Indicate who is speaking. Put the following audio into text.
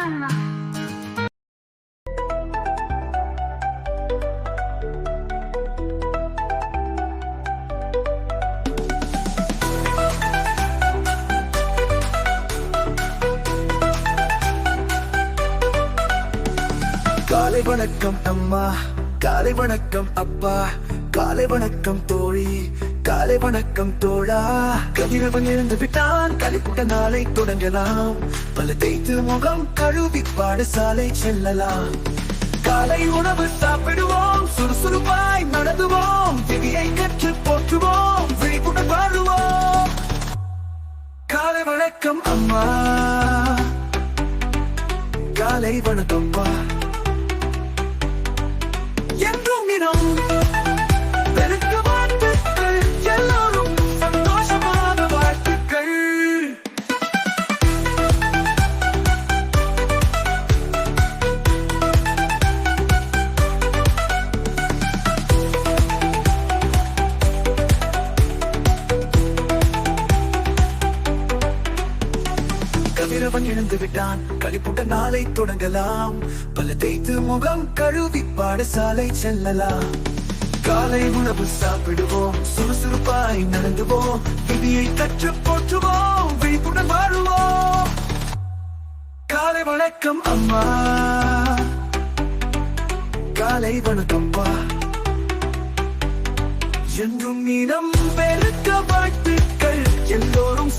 Speaker 1: காலை வணக்கம் அம்மா, காலை வணக்கம் அப்பா, காலை வணக்கம் தோழி, காலை வணக்கம் தோழா. கதிரவன் இருந்து விட்டான், கலிப்புட்ட நாளை தொடங்கலாம். பல தேய்த்து முகம் கழுவி பாடசாலை செல்லலாம். காலை உணவு சாப்பிடுவோம், சுறுசுறுப்பாய் நடந்துவோம், விதியை கற்று போற்றுவோம், விழிப்புடன் வாழுவோம். காலை வணக்கம் அம்மா, காலை வணக்கம் அப்பா. என்றும் இனம் பெருக்க வாழ்த்துக்கள், எல்லோரும் சந்தோஷமான வாழ்த்துக்கள். கதிரவன் எழுந்து விட்டான், களிப்புட்ட நாளை தொடங்கலாம். பல தேய்த்து முகம் கழுவி பாடசாலை செல்லலாம். காலை உணவு சாப்பிடுவோம், சுறுசுறுப்பாய் நடந்துவோம், விதியை கற்று போற்றுவோம், விழிப்புடன் வாழுவோம். காலை வணக்கம் அம்மா, காலை வணக்கம் அப்பா. என்றும் இனம் பெருக்க வாழ்த்துக்கள், எல்லோரும்